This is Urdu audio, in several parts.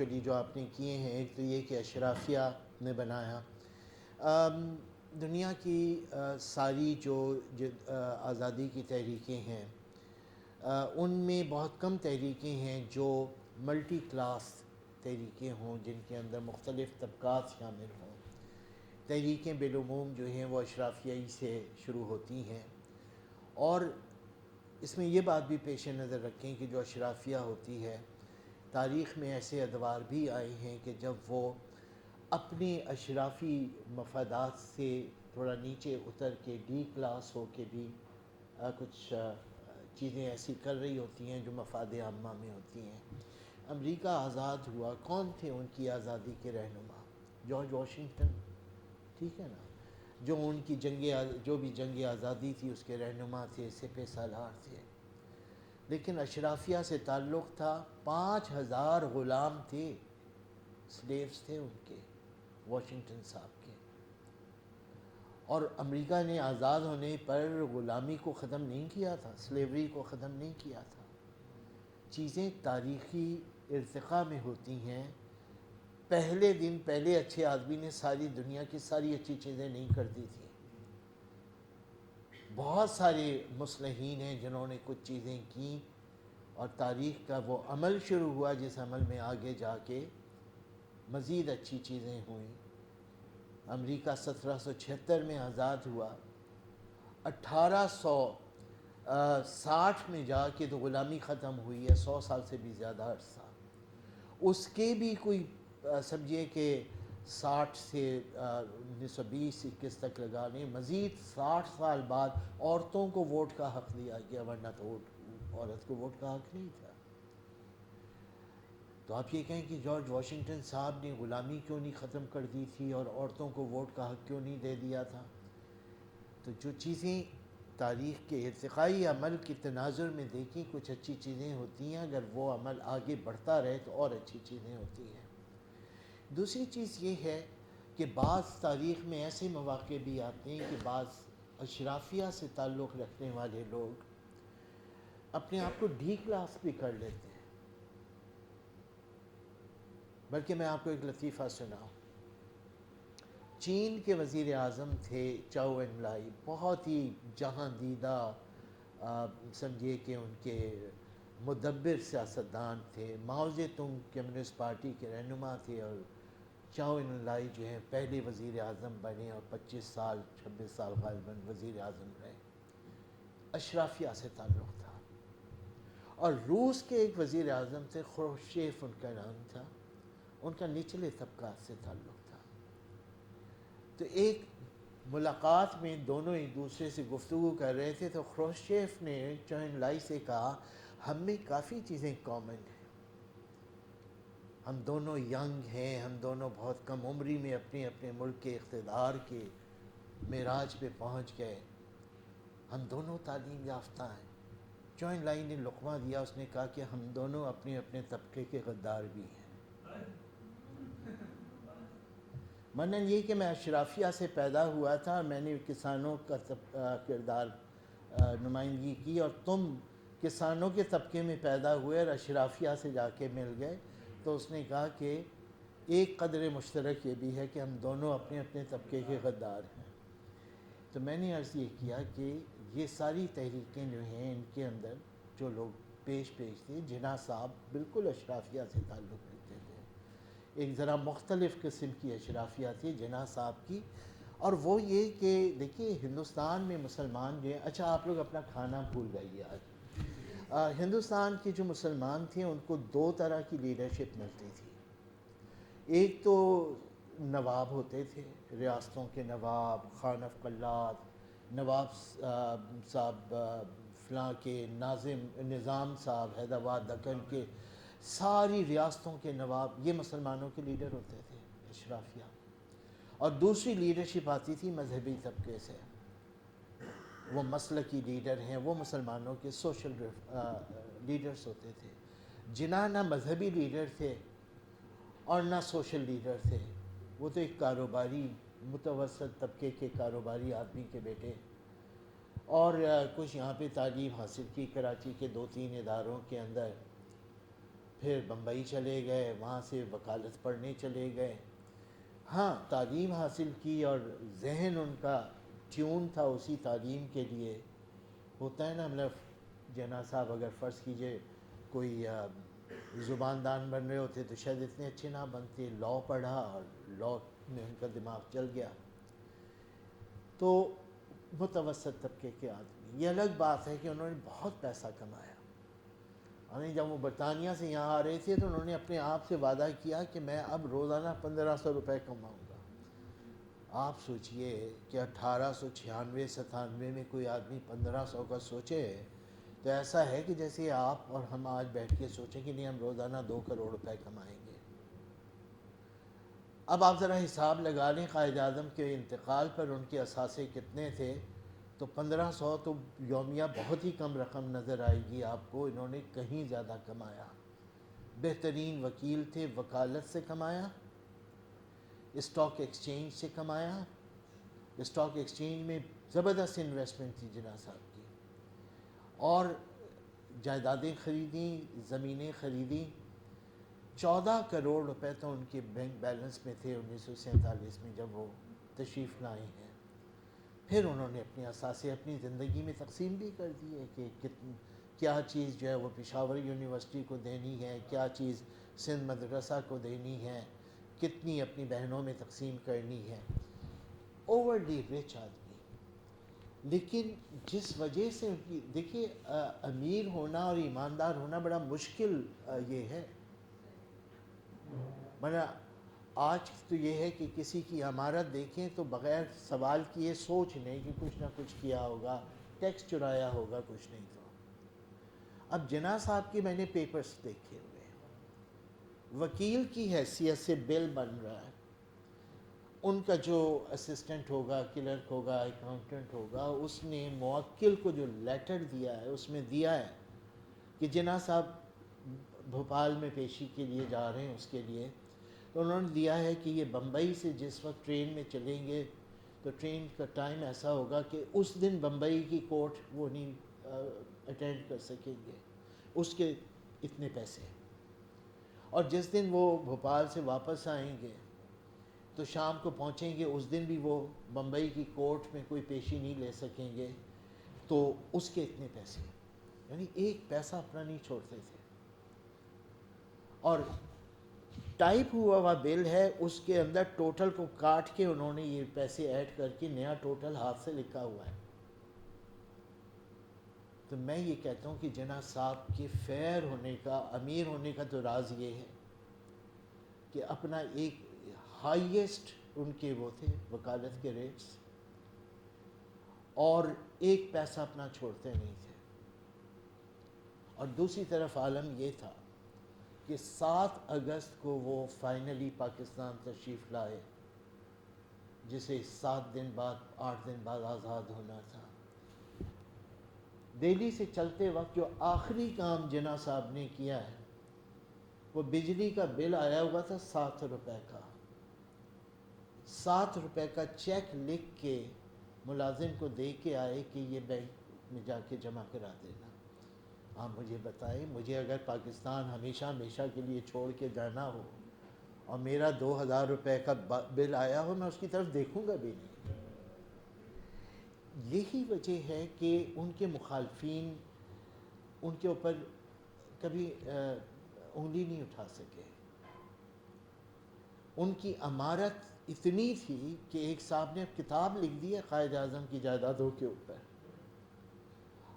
ایکچولی جو آپ نے کیے ہیں، ایک تو یہ کہ اشرافیہ نے بنایا. دنیا کی ساری جو آزادی کی تحریکیں ہیں ان میں بہت کم تحریکیں ہیں جو ملٹی کلاس تحریکیں ہوں، جن کے اندر مختلف طبقات شامل ہوں. تحریکیں بالعموم جو ہیں وہ اشرافیائی سے شروع ہوتی ہیں، اور اس میں یہ بات بھی پیش نظر رکھیں کہ جو اشرافیہ ہوتی ہے، تاریخ میں ایسے ادوار بھی آئے ہیں کہ جب وہ اپنے اشرافی مفادات سے تھوڑا نیچے اتر کے ڈی کلاس ہو کے بھی کچھ چیزیں ایسی کر رہی ہوتی ہیں جو مفاد عامہ میں ہوتی ہیں. امریکہ آزاد ہوا، کون تھے ان کی آزادی کے رہنما؟ جارج واشنگٹن، ٹھیک ہے نا، جو ان کی جو بھی جنگ آزادی تھی اس کے رہنما تھے، سپہ سالار تھے. لیکن اشرافیہ سے تعلق تھا، 5000 غلام تھے، سلیوز تھے ان کے، واشنگٹن صاحب کے. اور امریکہ نے آزاد ہونے پر غلامی کو ختم نہیں کیا تھا، سلیوری کو ختم نہیں کیا تھا. چیزیں تاریخی ارتقاء میں ہوتی ہیں. پہلے دن پہلے اچھے آدمی نے ساری دنیا کی ساری اچھی چیزیں نہیں کر دی تھیں. بہت سارے مصلحین ہیں جنہوں نے کچھ چیزیں کیں، اور تاریخ کا وہ عمل شروع ہوا جس عمل میں آگے جا کے مزید اچھی چیزیں ہوئیں. امریکہ 1776 میں آزاد ہوا، 1860 میں جا کے تو غلامی ختم ہوئی ہے، 100 سال سے بھی زیادہ عرصہ. اس کے بھی کوئی سمجھیے کہ 60 سے 1920-21 تک لگا لیں، مزید 60 سال بعد عورتوں کو ووٹ کا حق دیا گیا، ورنہ تو عورت کو ووٹ کا حق نہیں تھا. تو آپ یہ کہیں کہ جارج واشنگٹن صاحب نے غلامی کیوں نہیں ختم کر دی تھی اور عورتوں کو ووٹ کا حق کیوں نہیں دے دیا تھا؟ تو جو چیزیں تاریخ کے ارتقائی عمل کے تناظر میں دیکھیں، کچھ اچھی چیزیں ہوتی ہیں، اگر وہ عمل آگے بڑھتا رہے تو اور اچھی چیزیں ہوتی ہیں. دوسری چیز یہ ہے کہ بعض تاریخ میں ایسے مواقع بھی آتے ہیں کہ بعض اشرافیہ سے تعلق رکھنے والے لوگ اپنے آپ کو ڈی کلاس بھی کر لیتے ہیں. بلکہ میں آپ کو ایک لطیفہ سناؤں. چین کے وزیر اعظم تھے چاؤ این لائی، بہت ہی جہاں دیدہ سمجھیے کہ ان کے مدبر سیاستدان تھے. ماؤ زے تونگ کمیونسٹ پارٹی کے رہنما تھے، اور چاؤ این لائی جو ہیں پہلے وزیر اعظم بنے اور 26 سال غالباً وزیر اعظم رہے. اشرافیہ سے تعلق تھا. اور روس کے ایک وزیر اعظم تھے، خروشچیف ان کا نام تھا، ان کا نچلے طبقات سے تعلق تھا. تو ایک ملاقات میں دونوں ایک دوسرے سے گفتگو کر رہے تھے، تو خروشچیف نے چاؤ این لائی سے کہا، ہم میں کافی چیزیں کامن ہیں، ہم دونوں ینگ ہیں، ہم دونوں بہت کم عمری میں اپنے اپنے ملک کے اقتدار کے معراج پہ پہنچ گئے، ہم دونوں تعلیم یافتہ ہیں. چاؤ این لائی نے لقمہ دیا، اس نے کہا کہ ہم دونوں اپنے اپنے طبقے کے غدار بھی ہیں. منن یہ کہ میں اشرافیہ سے پیدا ہوا تھا، میں نے کسانوں کا کردار نمائندگی کی، اور تم کسانوں کے طبقے میں پیدا ہوئے اور اشرافیہ سے جا کے مل گئے. تو اس نے کہا کہ ایک قدر مشترک یہ بھی ہے کہ ہم دونوں اپنے اپنے طبقے کے غدار ہیں. تو میں نے عرض یہ کیا کہ یہ ساری تحریکیں جو ہیں ان کے اندر جو لوگ پیش تھے، جناح صاحب بالکل اشرافیہ سے تعلق رکھتے تھے. ایک ذرا مختلف قسم کی اشرافیہ تھی جناح صاحب کی، اور وہ یہ کہ دیکھیے ہندوستان میں مسلمان جو ہیں، اچھا آپ لوگ اپنا کھانا بھول گئیے آج. ہندوستان کے جو مسلمان تھے ان کو دو طرح کی لیڈرشپ ملتی تھی. ایک تو نواب ہوتے تھے، ریاستوں کے نواب، خان آف قلات، نواب صاحب فلاں کے، نظام صاحب حیدرآباد دکن کے، ساری ریاستوں کے نواب، یہ مسلمانوں کے لیڈر ہوتے تھے، اشرافیہ. اور دوسری لیڈرشپ آتی تھی مذہبی طبقے سے، وہ مسلکی لیڈر ہیں، وہ مسلمانوں کے سوشل لیڈرز ہوتے تھے. جناح نہ مذہبی لیڈر تھے اور نہ سوشل لیڈر تھے، وہ تو ایک کاروباری، متوسط طبقے کے کاروباری آدمی کے بیٹے، اور کچھ یہاں پہ تعلیم حاصل کی کراچی کے 2-3 اداروں کے اندر. پھر بمبئی چلے گئے، وہاں سے وکالت پڑھنے چلے گئے. ہاں تعلیم حاصل کی اور ذہن ان کا ٹیون تھا اسی تعلیم کے لیے. ہوتا ہے نا، مطلب جناح صاحب اگر فرض کیجئے کوئی زباندان بن رہے ہوتے تو شاید اتنے اچھے نہ بنتے. لاء پڑھا اور لاء میں ان کا دماغ چل گیا. تو متوسط طبقے کے آدمی. یہ الگ بات ہے کہ انہوں نے بہت پیسہ کمایا. یعنی جب وہ برطانیہ سے یہاں آ رہے تھے تو انہوں نے اپنے آپ سے وعدہ کیا کہ میں اب روزانہ 1500 روپے کماؤں گا. آپ سوچئے کہ 1896-97 میں کوئی آدمی 1500 کا سوچے تو ایسا ہے کہ جیسے آپ اور ہم آج بیٹھ کے سوچیں کہ نہیں ہم روزانہ 2 کروڑ روپے کمائیں گے. اب آپ ذرا حساب لگا لیں قائد اعظم کے انتقال پر ان کے اثاثے کتنے تھے، تو 1500 تو یومیہ بہت ہی کم رقم نظر آئے گی آپ کو. انہوں نے کہیں زیادہ کمایا. بہترین وکیل تھے، وکالت سے کمایا، اسٹاک ایکسچینج سے کمایا. اسٹاک ایکسچینج میں زبردست انویسٹمنٹ تھی جناح صاحب کی، اور جائیدادیں خریدیں، زمینیں خریدیں. 14 کروڑ روپے تو ان کے بینک بیلنس میں تھے 1947 میں جب وہ تشریف لائے ہیں. پھر انہوں نے اپنے اثاثے اپنی زندگی میں تقسیم بھی کر دیے کہ کیا چیز جو ہے وہ پشاور یونیورسٹی کو دینی ہے، کیا چیز سندھ مدرسہ کو دینی ہے، کتنی اپنی بہنوں میں تقسیم کرنی ہے. اوورلی رچ آدمی. لیکن جس وجہ سے ان کی دیکھیے امیر ہونا اور ایماندار ہونا بڑا مشکل یہ ہے. آج تو یہ ہے کہ کسی کی عمارت دیکھیں تو بغیر سوال کیے سوچ لیں کہ کچھ نہ کچھ کیا ہوگا، ٹیکس چرایا ہوگا، کچھ نہیں تو. اب جناح صاحب کے میں نے پیپرز دیکھے ہوئے ہیں. وکیل کی حیثیت سے بل بن رہا ہے. ان کا جو اسسٹنٹ ہوگا، کلرک ہوگا، اکاؤنٹنٹ ہوگا، اس نے موکل کو جو لیٹر دیا ہے اس میں دیا ہے کہ جناح صاحب بھوپال میں پیشی کے لیے جا رہے ہیں، اس کے لیے تو انہوں نے دیا ہے کہ یہ بمبئی سے جس وقت ٹرین میں چلیں گے تو ٹرین کا ٹائم ایسا ہوگا کہ اس دن بمبئی کی کورٹ وہ نہیں اٹینڈ کر سکیں گے، اس کے اتنے پیسے. اور جس دن وہ بھوپال سے واپس آئیں گے تو شام کو پہنچیں گے، اس دن بھی وہ بمبئی کی کورٹ میں کوئی پیشی نہیں لے سکیں گے تو اس کے اتنے پیسے. یعنی ایک پیسہ اپنا نہیں چھوڑتے تھے. اور ٹائپ ہوا ہوا بل ہے، اس کے اندر ٹوٹل کو کاٹ کے انہوں نے یہ پیسے ایڈ کر کے نیا ٹوٹل ہاتھ سے لکھا ہوا ہے. تو میں یہ کہتا ہوں کہ جناح صاحب کے فیئر ہونے کا، امیر ہونے کا تو راز یہ ہے کہ اپنا ایک ہائیسٹ ان کے وہ تھے وکالت کے ریٹس، اور ایک پیسہ اپنا چھوڑتے نہیں تھے. اور دوسری طرف عالم یہ تھا کہ 7 اگست کو وہ فائنلی پاکستان تشریف لائے، جسے 7 دن بعد 8 دن بعد آزاد ہونا تھا. دہلی سے چلتے وقت جو آخری کام جناح صاحب نے کیا ہے وہ بجلی کا بل آیا ہوا تھا 7 روپے کا. 7 روپے کا چیک لکھ کے ملازم کو دے کے آئے کہ یہ بینک میں جا کے جمع کرا دینا. آپ مجھے بتائیں، مجھے اگر پاکستان ہمیشہ ہمیشہ کے لیے چھوڑ کے جانا ہو اور میرا 2000 روپے کا بل آیا ہو، میں اس کی طرف دیکھوں گا بھی نہیں. یہی وجہ ہے کہ ان کے مخالفین ان کے اوپر کبھی انگلی نہیں اٹھا سکے. ان کی عمارت اتنی تھی کہ ایک صاحب نے کتاب لکھ دی ہے قائد اعظم کی جائیدادوں کے اوپر،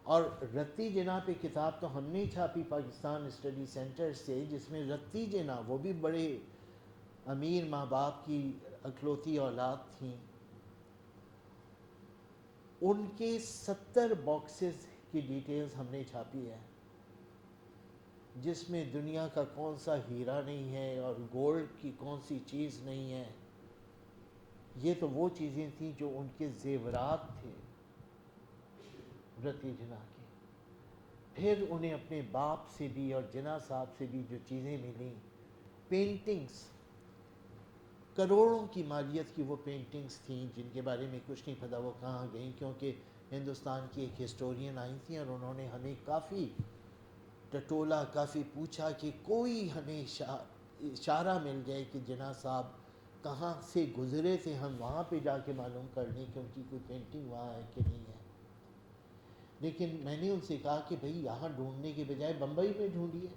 اور رتی جناح پہ کتاب تو ہم نے چھاپی پاکستان اسٹڈی سینٹر سے، جس میں رتی جناح، وہ بھی بڑے امیر ماں باپ کی اکلوتی اولاد تھیں، ان کے 70 باکسز کی ڈیٹیلز ہم نے چھاپی ہے، جس میں دنیا کا کون سا ہیرا نہیں ہے اور گولڈ کی کون سی چیز نہیں ہے. یہ تو وہ چیزیں تھیں جو ان کے زیورات تھے رتی جناح کے. پھر انہیں اپنے باپ سے بھی اور جناح صاحب سے بھی جو چیزیں ملیں، پینٹنگز، کروڑوں کی مالیت کی وہ پینٹنگز تھیں جن کے بارے میں کچھ نہیں پتہ وہ کہاں گئیں، کیونکہ ہندوستان کی ایک ہسٹورین آئی تھیں اور انہوں نے ہمیں کافی ٹٹولا کافی پوچھا کہ کوئی ہمیں اشارہ مل جائے کہ جناح صاحب کہاں سے گزرے تھے، ہم وہاں پہ جا کے معلوم کر لیں کہ ان کی کوئی پینٹنگ وہاں ہے کہ نہیں ہے. لیکن میں نے ان سے کہا کہ بھئی یہاں ڈھونڈنے کے بجائے بمبئی میں ڈھونڈیے.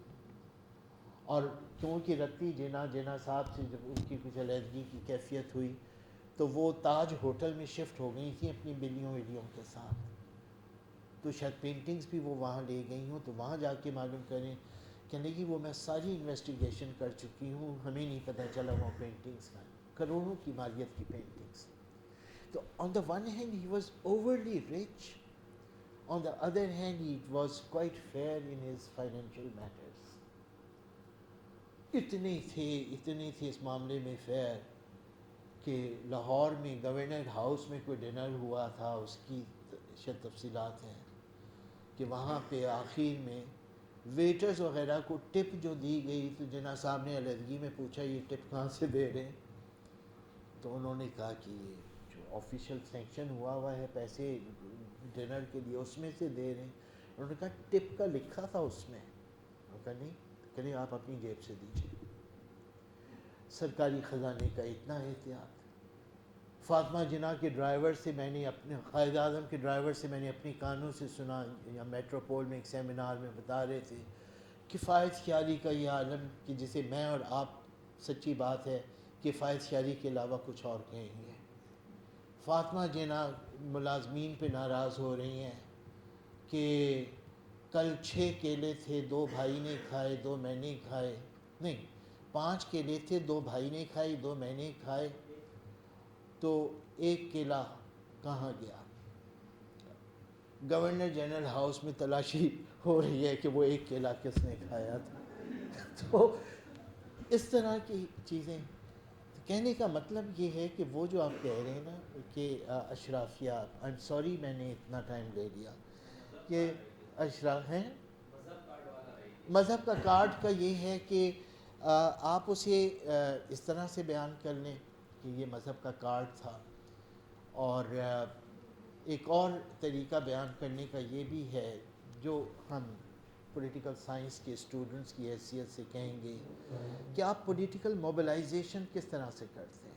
اور کیونکہ رتی جناح صاحب سے جب ان کی کچھ علیحدگی کی کیفیت ہوئی تو وہ تاج ہوٹل میں شفٹ ہو گئی تھیں اپنی بیلیوں کے ساتھ، تو شاید پینٹنگز بھی وہ وہاں لے گئی ہوں. تو وہاں جا کے معلوم کریں. کہنے کی وہ میں ساری انویسٹیگیشن کر چکی ہوں، ہمیں نہیں پتہ چلا وہ پینٹنگز کا، کروڑوں کی مالیت کی پینٹنگز. تو on the one hand he was overly rich, on the other hand he was quite fair in his financial matters. اتنے تھے اس معاملے میں فیئر کہ لاہور میں گورنر ہاؤس میں کوئی ڈنر ہوا تھا، اس کی شاید تفصیلات ہیں کہ وہاں پہ آخر میں ویٹرز وغیرہ کو ٹپ جو دی گئی تو جناح صاحب نے علیحدگی میں پوچھا یہ ٹپ کہاں سے دے رہے ہیں، تو انہوں نے کہا کہ یہ جو آفیشیل سینکشن ہوا ہے پیسے ڈنر کے لیے اس میں سے دے رہے ہیں. انہوں نے کہا ٹپ کا لکھا تھا اس میں. انہوں نے کہا نہیں، کہ آپ اپنی جیب سے دیجیے. سرکاری خزانے کا اتنا احتیاط. فاطمہ جناح کے ڈرائیور سے میں نے قائد اعظم کے ڈرائیور سے میں نے اپنی کانوں سے سنا، یا میٹروپول میں ایک سیمینار میں بتا رہے تھے، کفایت خیالی کا یہ عالم کہ جسے میں اور آپ، سچی بات ہے، کفایت خیالی کے علاوہ کچھ اور کہیں گے. فاطمہ جناح ملازمین پہ ناراض ہو رہی ہیں کہ کل 6 کیلے تھے، 2 بھائی نے کھائے 2 میں نے کھائے. نہیں، 5 کیلے تھے، 2 بھائی نے کھائے 2 میں نے کھائے، تو 1 کیلا کہاں گیا؟ گورنر جنرل ہاؤس میں تلاشی ہو رہی ہے کہ وہ 1 کیلا کس نے کھایا تھا. تو اس طرح کی چیزیں. کہنے کا مطلب یہ ہے کہ وہ جو آپ کہہ رہے ہیں نا کہ اشرافیہ، آئی ایم سوری میں نے اتنا ٹائم لے لیا، کہ اشراف ہیں مذہب کا کارڈ کا یہ ہے کہ آپ اسے اس طرح سے بیان کر لیں کہ یہ مذہب کا کارڈ تھا. اور ایک اور طریقہ بیان کرنے کا یہ بھی ہے جو ہم پولیٹیکل سائنس کے اسٹوڈنٹس کی حیثیت سے کہیں گے کہ آپ پولیٹیکل موبلائزیشن کس طرح سے کرتے ہیں.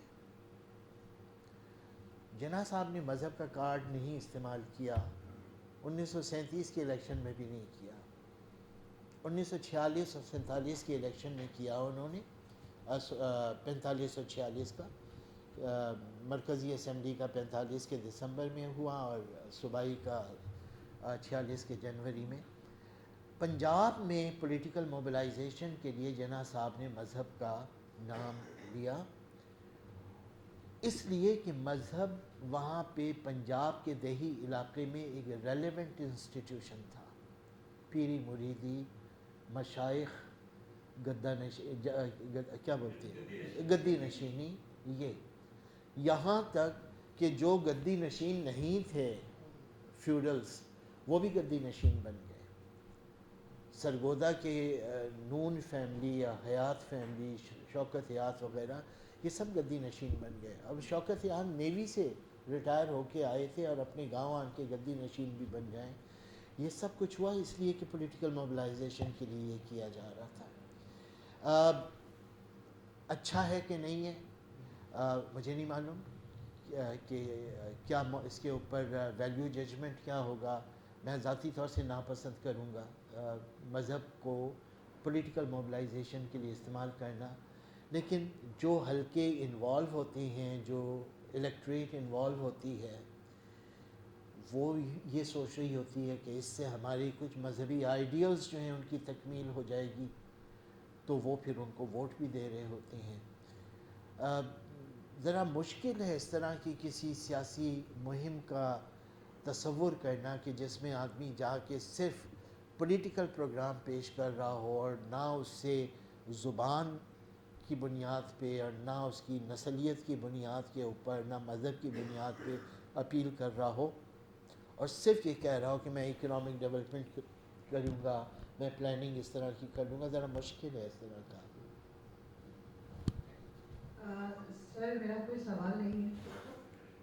جناح صاحب نے مذہب کا کارڈ نہیں استعمال کیا، 1937 کے الیکشن میں بھی نہیں کیا، 1946 اور 47 کے الیکشن میں کیا انہوں نے، 45 اور 46 کا، مرکزی اسمبلی کا 45 کے دسمبر میں ہوا اور صوبائی کا 46 کے جنوری میں. پنجاب میں پولیٹیکل موبلائزیشن کے لیے جناح صاحب نے مذہب کا نام لیا، اس لیے کہ مذہب وہاں پہ پنجاب کے دیہی علاقے میں ایک ریلیونٹ انسٹیٹیوشن تھا. پیری مریدی، مشائخ، کیا بولتے ہیں گدی نشینی، یہ یہاں تک کہ جو گدی نشین نہیں تھے فیوڈلز وہ بھی گدی نشین بن گئے. سرگودا کے نون فیملی یا حیات فیملی، شوکت حیات وغیرہ، یہ سب گدی نشین بن گئے. اب شوکت حیات نیوی سے ریٹائر ہو کے آئے تھے اور اپنے گاؤں آن کے گدی نشین بھی بن جائیں. یہ سب کچھ ہوا اس لیے کہ پولیٹیکل موبلائزیشن کے لیے یہ کیا جا رہا تھا. اچھا ہے کہ نہیں ہے مجھے نہیں معلوم کہ کیا اس کے اوپر ویلیو ججمنٹ کیا ہوگا. میں ذاتی طور سے ناپسند کروں گا مذہب کو پولیٹیکل موبلائزیشن کے لیے استعمال کرنا، لیکن جو حلقے انوالو ہوتے ہیں، جو الیکٹریٹ انوالو ہوتی ہے، وہ یہ سوچ رہی ہوتی ہے کہ اس سے ہماری کچھ مذہبی آئیڈیلز جو ہیں ان کی تکمیل ہو جائے گی، تو وہ پھر ان کو ووٹ بھی دے رہے ہوتے ہیں. ذرا مشکل ہے اس طرح کی کسی سیاسی مہم کا تصور کرنا کہ جس میں آدمی جا کے صرف پولیٹیکل پروگرام پیش کر رہا ہو اور نہ اس سے زبان کی بنیاد پہ اور نہ اس کی نسلیت کی بنیاد کے اوپر، نہ مذہب کی بنیاد پہ اپیل کر رہا ہو، اور صرف یہ کہہ رہا ہو کہ میں اکنامک ڈیولپمنٹ کروں گا، میں پلاننگ اس طرح کی کر لوں گا. ذرا مشکل ہے اس طرح کا. سر میرا کوئی سوال نہیں ہے،